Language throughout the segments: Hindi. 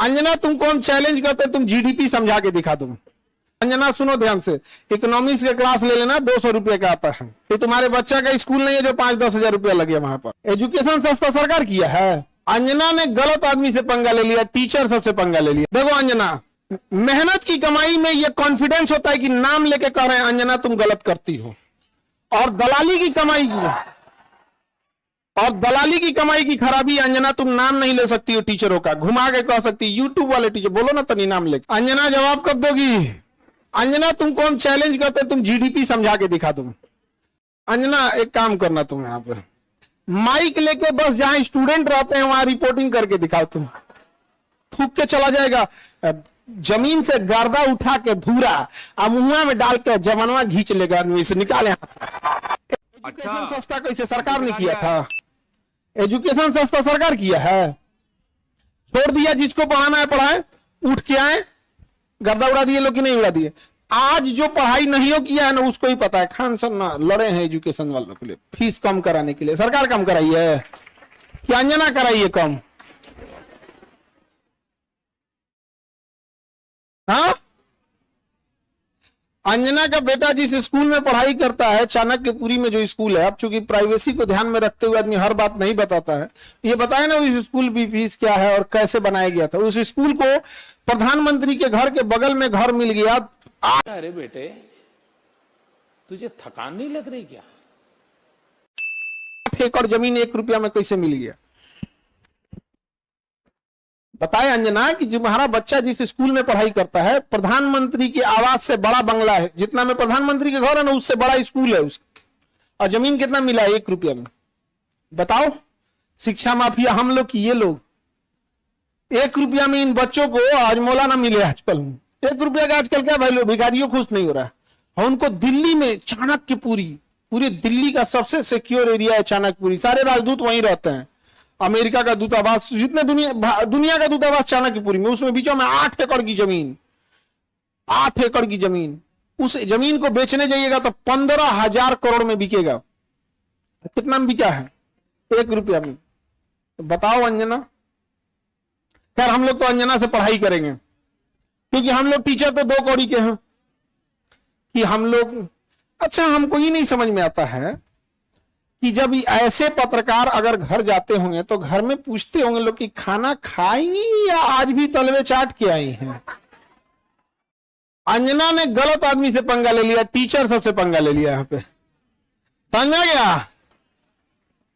अंजना तुमको हम चैलेंज करते तुम जीडीपी समझा के दिखा दो। अंजना सुनो ध्यान से, इकोनॉमिक्स का क्लास ले लेना, 200 रुपए का आता है। ये तुम्हारे बच्चा का स्कूल नहीं है जो 5-10 हजार रुपया लगे वहां पर। एजुकेशन सस्ता सरकार किया है। अंजना ने गलत आदमी से पंगा ले लिया, टीचर सबसे पंगा ले लिया। देखो अंजना, मेहनत की कमाई में ये कॉन्फिडेंस होता है कि नाम लेके कह रहे हैं अंजना तुम गलत करती हो, और दलाली की कमाई की खराबी, अंजना तुम नाम नहीं ले सकती हो टीचरों का, घुमा के कह सकती। यूट्यूब वाले टीचर बोलो ना तनी नाम लेके। अंजना जवाब कब दोगी? अंजना तुमको हम चैलेंज करते तुम जीडीपी समझा के दिखा दो। अंजना एक काम करना, तुम यहाँ पर माइक लेके बस जहां स्टूडेंट रहते हैं वहां रिपोर्टिंग करके दिखाओ। तुम थूक के चला जाएगा, जमीन से गर्दा उठा के धूरा अब मुंह में डाल के जवानवा घींच लेगा आदमी से, निकाले। एजुकेशन सस्ता कैसे सरकार ने किया था? एजुकेशन सस्ता सरकार किया है। छोड़ दिया, जिसको पढ़ाना है पढ़ाए, उठ के आए, गर्दा उड़ा दिए लोग कि नहीं उड़ा दिए। आज जो पढ़ाई नहीं हो किया है ना उसको ही पता है। खान सर ना लड़े हैं एजुकेशन वालों के लिए, फीस कम कराने के लिए। सरकार कम कराई है कि अंजना कराई है कम? हाँ, अंजना का बेटा जिस स्कूल में पढ़ाई करता है, चाणक्यपुरी में जो स्कूल है, अब चूंकि प्राइवेसी को ध्यान में रखते हुए आदमी हर बात नहीं बताता है, ये बताए ना उस स्कूल की फीस क्या है और कैसे बनाया गया था। उस स्कूल को प्रधानमंत्री के घर के बगल में घर मिल गया। अरे बेटे, तुझे थकान नहीं लग रही क्या? 8 एकड़ जमीन 1 रुपया में कैसे मिल गया? बताए अंजना कि तुम्हारा बच्चा जिस स्कूल में पढ़ाई करता है, प्रधानमंत्री के आवास से बड़ा बंगला है, जितना में प्रधानमंत्री के घर है ना उससे बड़ा स्कूल है उसका, और जमीन कितना मिला है? 1 रुपया में। बताओ, शिक्षा माफिया हम लोग की ये लोग। 1 रुपया में इन बच्चों को आज मौला ना मिले आजकल। 1 रुपया का आजकल क्या वैल्यू? भिखारियों खुश नहीं हो रहा है। उनको दिल्ली में चाणक्यपुरी, पूरे दिल्ली का सबसे सिक्योर एरिया है चाणक्यपुरी, सारे राजदूत वहीं रहते हैं। अमेरिका का दूतावास, जितने दुनिया का दूतावास चाणक्यपुरी में, उसमें बीचों में 8 एकड़ की जमीन, 8 एकड़ की जमीन। उस जमीन को बेचने जाइएगा तो 15,000 करोड़ में बिकेगा। कितना में बिका है? 1 रुपया में। तो बताओ अंजना। खैर हम लोग तो अंजना से पढ़ाई करेंगे, क्योंकि हम लोग टीचर तो 2 कौड़ी के हैं कि हम लोग। अच्छा, हमको ये नहीं समझ में आता है कि जब ऐसे पत्रकार अगर घर जाते होंगे तो घर में पूछते होंगे लोग कि खाना खाएंगी या आज भी तलवे चाट के आई हैं। अंजना ने गलत आदमी से पंगा ले लिया, टीचर सबसे पंगा ले लिया यहां पे। समझा गया?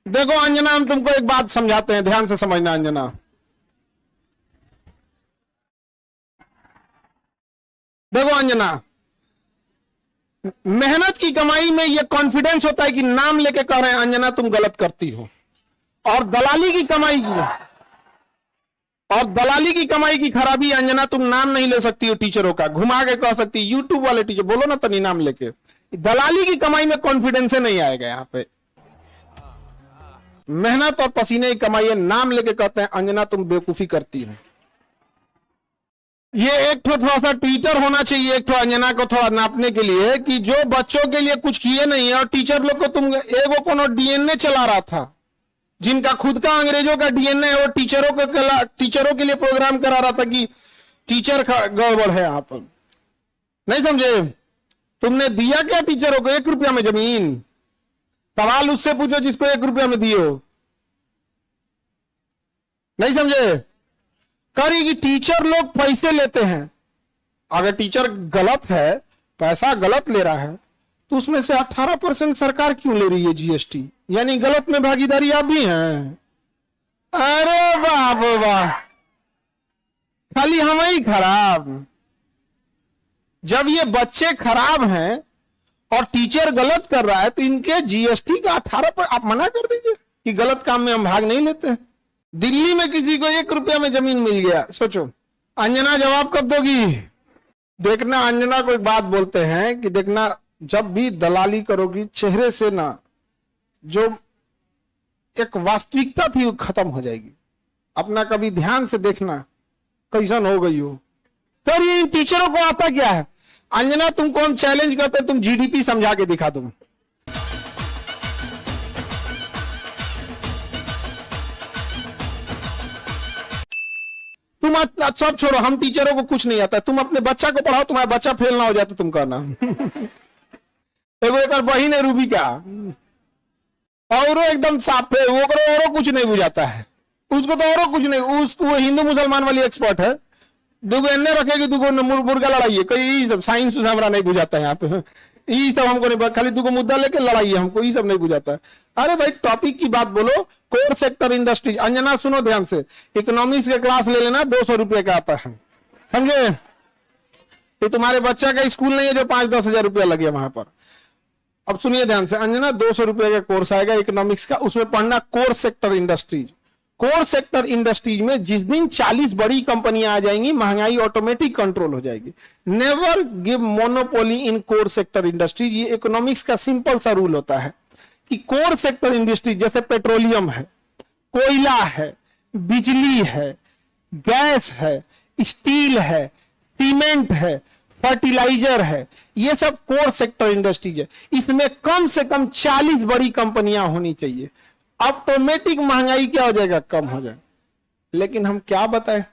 देखो अंजना, हम तुमको एक बात समझाते हैं, ध्यान से समझना अंजना। देखो अंजना, मेहनत की कमाई में यह कॉन्फिडेंस होता है कि नाम लेके कह रहे हैं अंजना तुम गलत करती हो, और दलाली की कमाई की खराबी, अंजना तुम नाम नहीं ले सकती हो टीचरों का, घुमा के कह सकती। यूट्यूब वाले टीचर बोलो ना तनी नाम लेके। दलाली की कमाई में कॉन्फिडेंस नहीं आएगा यहां पे। मेहनत और पसीने की कमाई है, नाम लेके कहते हैं अंजना तुम बेवकूफी करती हो। ये एक थोड़ा सा ट्विटर होना चाहिए एक अंजना को थोड़ा नापने के लिए कि जो बच्चों के लिए कुछ किए नहीं है, और टीचर लोग को तुम एगो कोनो डीएनए चला रहा था, जिनका खुद का अंग्रेजों का डीएनए है, वो टीचरों के लिए प्रोग्राम करा रहा था कि टीचर गड़बड़ है। आप नहीं समझे? तुमने दिया क्या टीचरों को? 1 रुपया में जमीन। सवाल उससे पूछो जिसको 1 रुपया में दिए हो। नहीं समझे? करी कि टीचर लोग पैसे लेते हैं। अगर टीचर गलत है, पैसा गलत ले रहा है, तो उसमें से 18% सरकार क्यों ले रही है जीएसटी? यानी गलत में भागीदारी आप भी हैं। अरे वाह वाह, खाली हम ही खराब। जब ये बच्चे खराब हैं और टीचर गलत कर रहा है तो इनके जीएसटी का 18% आप मना कर दीजिए कि गलत काम में हम भाग नहीं लेते। दिल्ली में किसी को 1 रुपया में जमीन मिल गया, सोचो। अंजना जवाब कब दोगी? देखना, अंजना को एक बात बोलते हैं कि देखना, जब भी दलाली करोगी चेहरे से ना जो एक वास्तविकता थी वो खत्म हो जाएगी। अपना कभी ध्यान से देखना कैसन हो गई हो। तो ये इन टीचरों को आता क्या है? अंजना तुमको हम चैलेंज करते तुम जीडीपी समझा के दिखा दो। तुम सब छोड़ो, हम टीचरों को कुछ नहीं आता, तुम अपने बच्चा को पढ़ाओ, तुम्हारा बच्चा फेल ना हो जाए तो तुम कहना। एगो एक बहिन है रूबी का, और एकदम साफ है, वो और कुछ नहीं बुझाता है उसको, तो और कुछ नहीं, उसको वो हिंदू मुसलमान वाली एक्सपर्ट है, दुगो एन्ने रखेगी, दुगो मुर्गा लड़ाइए, कई सब साइंस हमारा नहीं बुझाता है यहाँ पे, ये सब हमको नहीं, खाली दुगो मुद्दा लेके लड़ाइए, हमको ये सब नहीं बुझाता है। अरे भाई टॉपिक की बात बोलो, कोर सेक्टर इंडस्ट्री। अंजना सुनो ध्यान से, इकोनॉमिक्स का क्लास ले लेना, 200 रुपए का आता है, समझे? ये तुम्हारे बच्चा का स्कूल नहीं है जो 5-10 हजार रुपया लगे वहां पर। अब सुनिए ध्यान से अंजना, 200 रुपए का कोर्स आएगा इकोनॉमिक्स का, उसमें पढ़ना core sector industries. Core sector industries में जिस दिन 40 बड़ी कंपनियां आ जाएंगी, महंगाई ऑटोमेटिक कंट्रोल हो जाएगी। नेवर गिव मोनोपोली इन कोर सेक्टर इंडस्ट्रीज। ये इकोनॉमिक्स का सिंपल सा रूल होता है कि कोर सेक्टर इंडस्ट्री जैसे पेट्रोलियम है, कोयला है, बिजली है, गैस है, स्टील है, सीमेंट है, फर्टिलाइजर है, ये सब कोर सेक्टर इंडस्ट्रीज है। इसमें कम से कम 40 बड़ी कंपनियां होनी चाहिए, ऑटोमेटिक महंगाई क्या हो जाएगा, कम हो जाएगा। लेकिन हम क्या बताएं?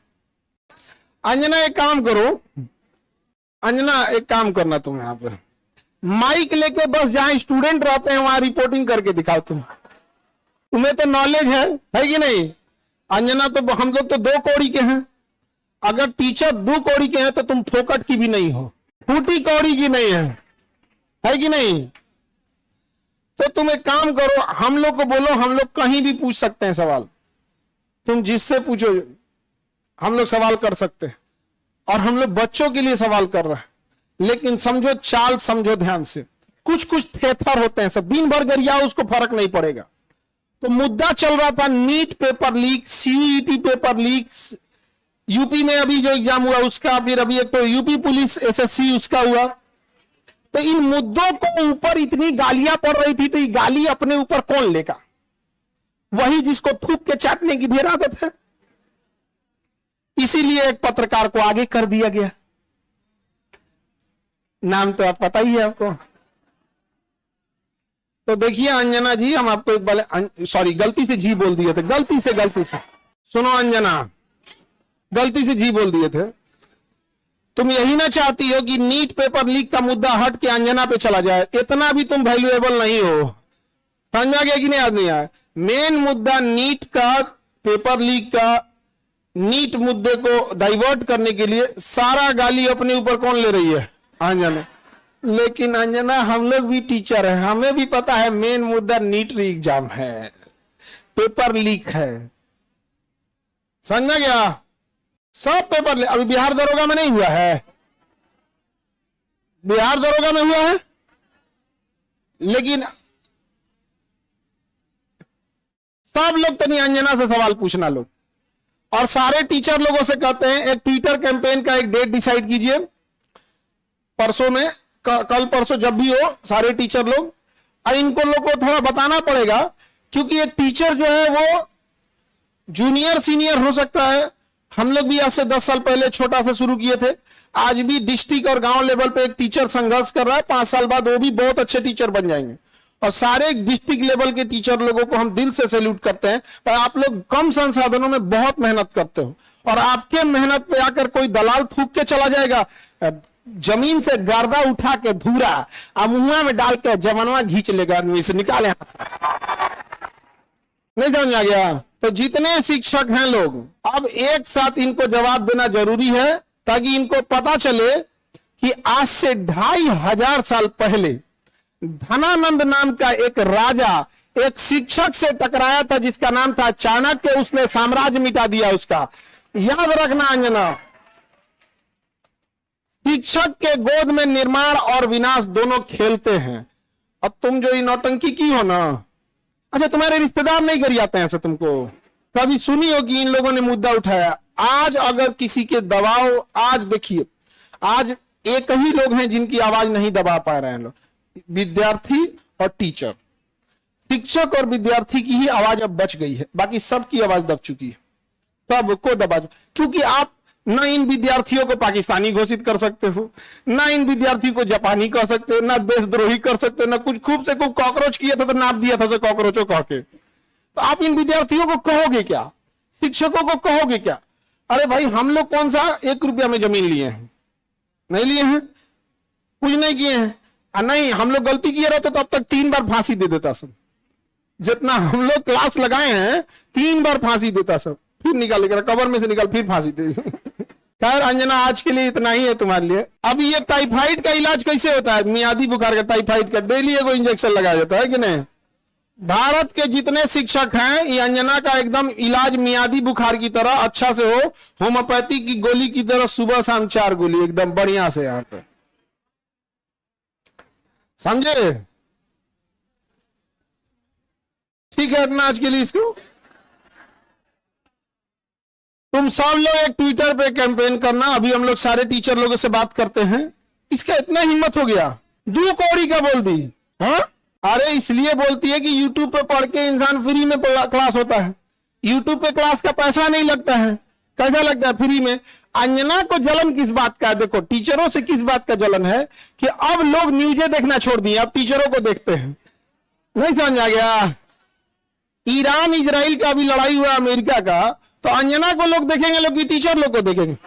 अंजना एक काम करो, अंजना एक काम करना, तुम यहां पर माइक लेके बस जहां स्टूडेंट रहते हैं वहां रिपोर्टिंग करके दिखाओ। तुम्हें तो नॉलेज है कि नहीं? अंजना तो हम लोग तो 2 कौड़ी के हैं, अगर टीचर 2 कौड़ी के हैं तो तुम फोकट की भी नहीं हो, फूटी कौड़ी की नहीं है कि नहीं? तो तुम एक काम करो, हम लोग को बोलो, हम लोग कहीं भी पूछ सकते हैं सवाल, तुम जिससे पूछो हम लोग सवाल कर सकते हैं, और हम लोग बच्चों के लिए सवाल कर रहे हैं। लेकिन समझो चाल, समझो ध्यान से, कुछ कुछ थेथर होते हैं, सब दिन भर गरियाओ, उसको फर्क नहीं पड़ेगा। तो मुद्दा चल रहा था NEET paper leak, CUET paper leak, UP में अभी जो एग्जाम हुआ उसका, फिर अभी एक तो यूपी पुलिस एसएससी उसका हुआ। तो इन मुद्दों को ऊपर इतनी गालियां पड़ रही थी, तो ये गाली अपने ऊपर कौन लेगा? वही जिसको थूक के चाटने की ढेर आदत है। इसीलिए एक पत्रकार को आगे कर दिया गया, नाम तो आप पता ही है आपको। तो देखिए अंजना जी, हम आपको एक बार, सॉरी गलती से जी बोल दिए थे, गलती से सुनो अंजना, गलती से जी बोल दिए थे। तुम यही ना चाहती हो कि नीट पेपर लीक का मुद्दा हट के अंजना पे चला जाए? इतना भी तुम वैल्यूएबल नहीं हो, समझा गया कि नहीं? आदमी आया मेन मुद्दा नीट का, पेपर लीक का, नीट मुद्दे को डाइवर्ट करने के लिए सारा गाली अपने ऊपर कौन ले रही है? अंजना। लेकिन अंजना हम लोग भी टीचर हैं, हमें भी पता है मेन मुद्दा नीट एग्जाम है, पेपर लीक है, समझ गया? सब पेपर अभी बिहार दरोगा में नहीं हुआ है, बिहार दरोगा में हुआ है, लेकिन सब लोग तनी अंजना से सवाल पूछना लोग, और सारे टीचर लोगों से कहते हैं एक ट्विटर कैंपेन का एक डेट डिसाइड कीजिए, परसों में, कल परसों जब भी हो, सारे टीचर लोग, और इनको लोग को थोड़ा बताना पड़ेगा, क्योंकि एक टीचर जो है वो जूनियर सीनियर हो सकता है। हम लोग भी आज से 10 साल पहले छोटा से शुरू किए थे, आज भी डिस्ट्रिक्ट और गांव लेवल पे एक टीचर संघर्ष कर रहा है, 5 साल बाद वो भी बहुत अच्छे टीचर बन जाएंगे। और सारे डिस्ट्रिक्ट लेवल के टीचर लोगों को हम दिल से सैल्यूट करते हैं, पर आप लोग कम संसाधनों में बहुत मेहनत करते हो, और आपके मेहनत पे आकर कोई दलाल थूक के चला जाएगा, जमीन से गर्दा उठा के धूरा मुंह में डाल के जमनवा घींच लेगा, आदमी से निकाले, नहीं समझ आ गया? तो जितने शिक्षक हैं लोग, अब एक साथ इनको जवाब देना जरूरी है, ताकि इनको पता चले कि आज से 2500 साल पहले धनानंद नाम का एक राजा एक शिक्षक से टकराया था, जिसका नाम था चाणक्य, उसने साम्राज्य मिटा दिया उसका। याद रखना अंजना, शिक्षक के गोद में निर्माण और विनाश दोनों खेलते हैं। अब तुम जो ये नौटंकी की हो ना, अच्छा तुम्हारे रिश्तेदार नहीं गरियाते हैं ऐसे? तुमको कभी सुनी हो कि इन लोगों ने मुद्दा उठाया? आज अगर किसी के दबाव, आज देखिए, आज एक ही लोग हैं जिनकी आवाज नहीं दबा पा रहे हैं लोग, विद्यार्थी और टीचर। शिक्षक और विद्यार्थी की ही आवाज अब बच गई है, बाकी सबकी आवाज दब चुकी है, सबको दबा, क्योंकि आप ना इन विद्यार्थियों को पाकिस्तानी घोषित कर सकते हो, ना इन विद्यार्थी को जापानी कह सकते हो, ना देशद्रोही कर सकते हो, ना कुछ खूब से खूब कॉकरोच किया था तो नाप दिया था कॉकरोचों कह के। तो आप इन विद्यार्थियों को कहोगे क्या? शिक्षकों को कहोगे क्या? अरे भाई हम लोग कौन सा 1 रुपया में जमीन लिए हैं? नहीं लिए हैं, कुछ नहीं किए हैं। नहीं, हम लोग गलती किए रहते तो अब तक 3 बार फांसी दे देता सब। जितना हम लोग क्लास लगाए हैं 3 बार फांसी देता सब, फिर निकाल लेकर कबर में से निकाल फिर फांसी दे। खैर अंजना, आज के लिए इतना ही है तुम्हारे लिए। अब ये टाइफाइड का इलाज कैसे होता है? मियादी बुखार का, टाइफाइड का डेली एगो इंजेक्शन लगाया जाता है कि नहीं? भारत के जितने शिक्षक हैं, ये अंजना का एकदम इलाज मियादी बुखार की तरह अच्छा से हो, होम्योपैथी की गोली की तरह सुबह शाम 4 गोली एकदम बढ़िया से यहाँ पे, समझे? ठीक है, इतना आज के लिए। इसको तुम सब लोग एक ट्विटर पे कैंपेन करना। अभी हम लोग सारे टीचर लोगों से बात करते हैं। इसका इतना हिम्मत हो गया, 2 कौड़ी का बोल दी। हाँ, अरे इसलिए बोलती है कि YouTube पे पढ़ के इंसान फ्री में क्लास होता है। YouTube पे क्लास का पैसा नहीं लगता है। कैसा लगता है? फ्री में। अंजना को जलन किस बात का है? देखो, टीचरों से किस बात का जलन है कि अब लोग न्यूज़ें देखना छोड़ दिए, अब टीचरों को देखते हैं। नहीं समझ आ गया? ईरान इजराइल का अभी लड़ाई हुआ अमेरिका का, तो अंजना को लोग देखेंगे, लोग की टीचर लोग को देखेंगे।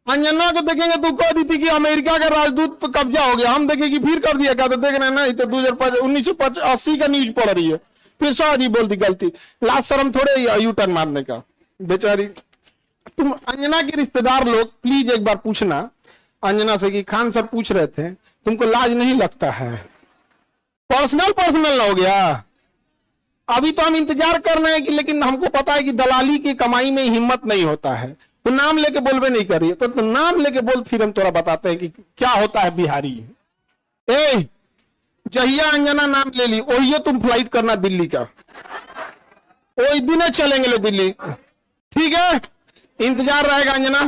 अंजना को देखेंगे तो कह दी थी कि अमेरिका का राजदूत पर कब्जा हो गया, हम देखेंगे फिर कर दिया क्या? तो देख रहे हैं ना, तो 1980 का न्यूज पढ़ रही है, फिर सॉरी बोल दी, गलती। लास्ट शर्म थोड़े यू टर्न मारने का, बेचारी। तुम अंजना के रिश्तेदार लोग प्लीज एक बार पूछना अंजना से कि खान सर पूछ रहे थे, तुमको लाज नहीं लगता है? पर्सनल हो गया। अभी तो हम इंतजार कर रहे हैं कि, लेकिन हमको पता है कि दलाली की कमाई में हिम्मत नहीं होता है। तो नाम लेके बोलबे नहीं कर रही है, तो नाम लेके बोल, फिर हम तोरा बताते हैं कि क्या होता है बिहारी। ए, जहिया अंजना नाम ले ली, वही तुम फ्लाइट करना दिल्ली का, वही दिन चलेंगे लो दिल्ली। ठीक है, इंतजार रहेगा अंजना।